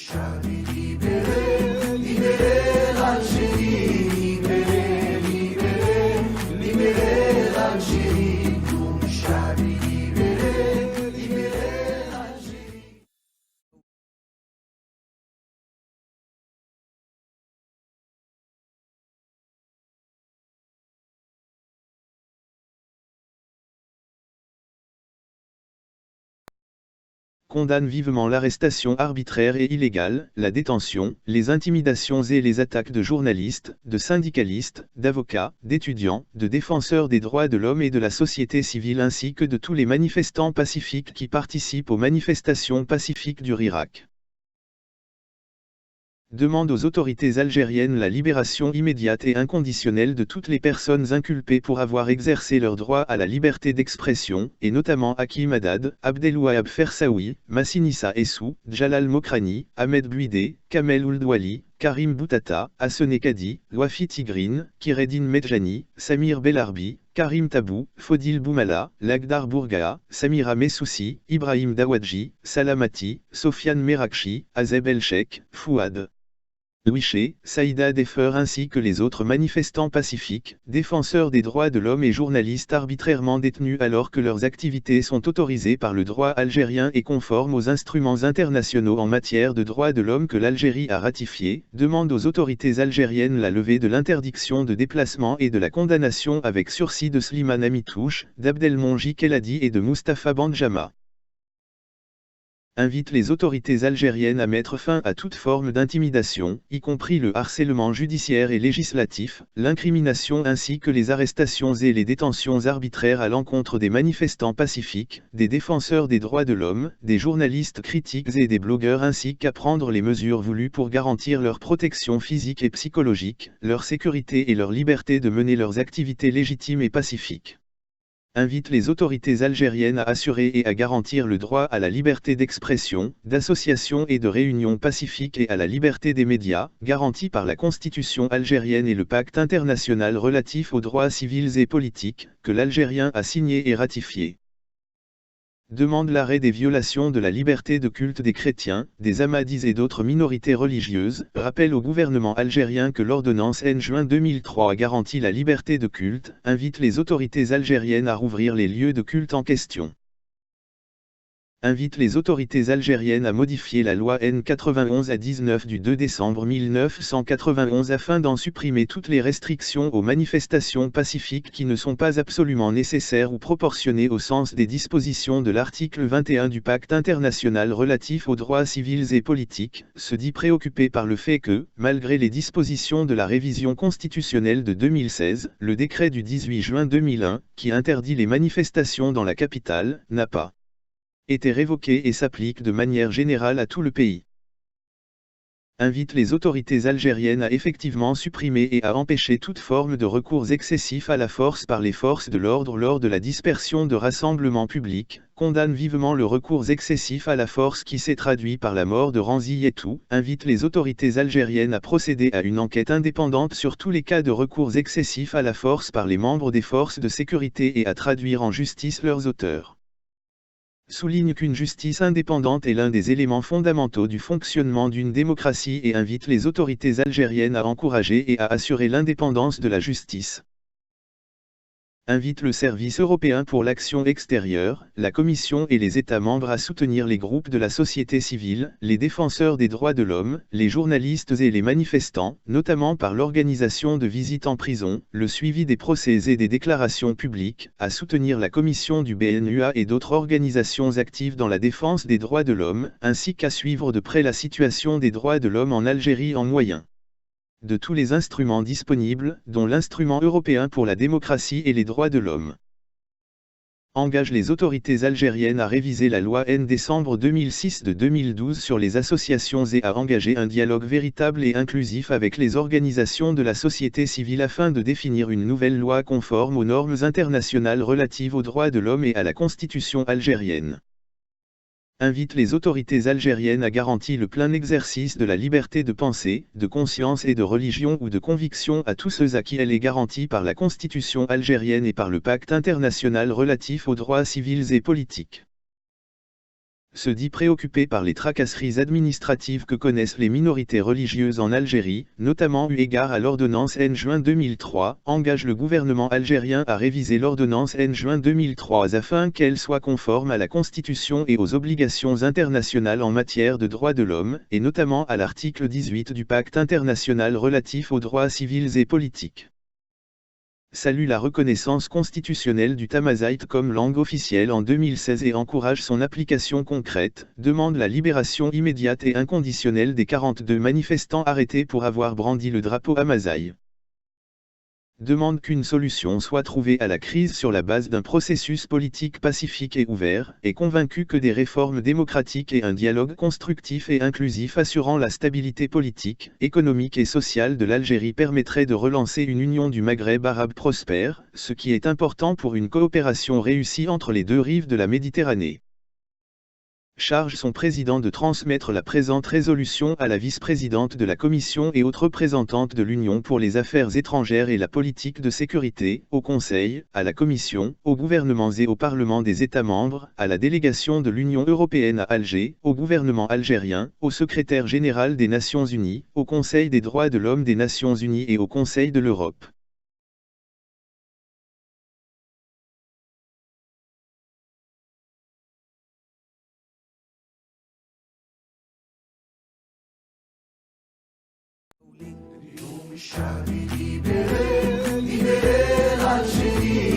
Shadi libere, libere l'Algérie, libere, libere, libere l'Algérie, Shadi libere, libere l'Algérie. Condamne vivement l'arrestation arbitraire et illégale, la détention, les intimidations et les attaques de journalistes, de syndicalistes, d'avocats, d'étudiants, de défenseurs des droits de l'homme et de la société civile ainsi que de tous les manifestants pacifiques qui participent aux manifestations pacifiques du Irak. Demande aux autorités algériennes la libération immédiate et inconditionnelle de toutes les personnes inculpées pour avoir exercé leur droit à la liberté d'expression, et notamment Hakim Haddad, Abdelwahab Fersaoui, Massinissa Essou, Djalal Mokrani, Ahmed Bouidé, Kamel Ouldouali, Karim Boutata, Hassane Kadi, Wafi Tigrine, Kireddine Medjani, Samir Belarbi, Karim Tabou, Fodil Boumala, Lagdar Bourgaha, Samira Messoussi, Ibrahim Dawadji, Salamati, Sofiane Merakchi, Azeb El-Sheikh, Fouad Louiché, Saïda Defer ainsi que les autres manifestants pacifiques, défenseurs des droits de l'homme et journalistes arbitrairement détenus alors que leurs activités sont autorisées par le droit algérien et conformes aux instruments internationaux en matière de droits de l'homme que l'Algérie a ratifiés, demande aux autorités algériennes la levée de l'interdiction de déplacement et de la condamnation avec sursis de Slimane Amitouche, d'Abdelmonji Keladi et de Mustapha Bandjama. Invite les autorités algériennes à mettre fin à toute forme d'intimidation, y compris le harcèlement judiciaire et législatif, l'incrimination ainsi que les arrestations et les détentions arbitraires à l'encontre des manifestants pacifiques, des défenseurs des droits de l'homme, des journalistes critiques et des blogueurs ainsi qu'à prendre les mesures voulues pour garantir leur protection physique et psychologique, leur sécurité et leur liberté de mener leurs activités légitimes et pacifiques. Invite les autorités algériennes à assurer et à garantir le droit à la liberté d'expression, d'association et de réunion pacifique et à la liberté des médias, garantie par la Constitution algérienne et le pacte international relatif aux droits civils et politiques, que l'Algérien a signé et ratifié. Demande l'arrêt des violations de la liberté de culte des chrétiens, des ahmadis et d'autres minorités religieuses, rappelle au gouvernement algérien que l'ordonnance N juin 2003 a garanti la liberté de culte, invite les autorités algériennes à rouvrir les lieux de culte en question. Invite les autorités algériennes à modifier la loi N 91/19 du 2 décembre 1991 afin d'en supprimer toutes les restrictions aux manifestations pacifiques qui ne sont pas absolument nécessaires ou proportionnées au sens des dispositions de l'article 21 du pacte international relatif aux droits civils et politiques, se dit préoccupé par le fait que, malgré les dispositions de la révision constitutionnelle de 2016, le décret du 18 juin 2001, qui interdit les manifestations dans la capitale, n'a pas été révoqué et s'applique de manière générale à tout le pays. Invite les autorités algériennes à effectivement supprimer et à empêcher toute forme de recours excessif à la force par les forces de l'ordre lors de la dispersion de rassemblements publics, condamne vivement le recours excessif à la force qui s'est traduit par la mort de Ranzi Yetou, invite les autorités algériennes à procéder à une enquête indépendante sur tous les cas de recours excessif à la force par les membres des forces de sécurité et à traduire en justice leurs auteurs. Souligne qu'une justice indépendante est l'un des éléments fondamentaux du fonctionnement d'une démocratie et invite les autorités algériennes à encourager et à assurer l'indépendance de la justice. Invite le Service européen pour l'action extérieure, la Commission et les États membres à soutenir les groupes de la société civile, les défenseurs des droits de l'homme, les journalistes et les manifestants, notamment par l'organisation de visites en prison, le suivi des procès et des déclarations publiques, à soutenir la Commission du BNUA et d'autres organisations actives dans la défense des droits de l'homme, ainsi qu'à suivre de près la situation des droits de l'homme en Algérie en moyen de tous les instruments disponibles, dont l'instrument européen pour la démocratie et les droits de l'homme. Engage les autorités algériennes à réviser la loi N décembre 2006 de 2012 sur les associations et à engager un dialogue véritable et inclusif avec les organisations de la société civile afin de définir une nouvelle loi conforme aux normes internationales relatives aux droits de l'homme et à la constitution algérienne. Invite les autorités algériennes à garantir le plein exercice de la liberté de pensée, de conscience et de religion ou de conviction à tous ceux à qui elle est garantie par la Constitution algérienne et par le pacte international relatif aux droits civils et politiques. se dit préoccupé par les tracasseries administratives que connaissent les minorités religieuses en Algérie, notamment eu égard à l'ordonnance N juin 2003, engage le gouvernement algérien à réviser l'ordonnance N juin 2003 afin qu'elle soit conforme à la Constitution et aux obligations internationales en matière de droits de l'homme, et notamment à l'article 18 du Pacte international relatif aux droits civils et politiques. Salue la reconnaissance constitutionnelle du tamazight comme langue officielle en 2016 et encourage son application concrète, demande la libération immédiate et inconditionnelle des 42 manifestants arrêtés pour avoir brandi le drapeau amazaï. Demande qu'une solution soit trouvée à la crise sur la base d'un processus politique pacifique et ouvert, est convaincu que des réformes démocratiques et un dialogue constructif et inclusif assurant la stabilité politique, économique et sociale de l'Algérie permettraient de relancer une union du Maghreb arabe prospère, ce qui est important pour une coopération réussie entre les deux rives de la Méditerranée. Charge son président de transmettre la présente résolution à la vice-présidente de la Commission et autres représentantes de l'Union pour les affaires étrangères et la politique de sécurité, au Conseil, à la Commission, aux gouvernements et au Parlement des États membres, à la délégation de l'Union européenne à Alger, au gouvernement algérien, au secrétaire général des Nations Unies, au Conseil des droits de l'homme des Nations Unies et au Conseil de l'Europe. اليوم الشعب libéré, libéré l'Algérie.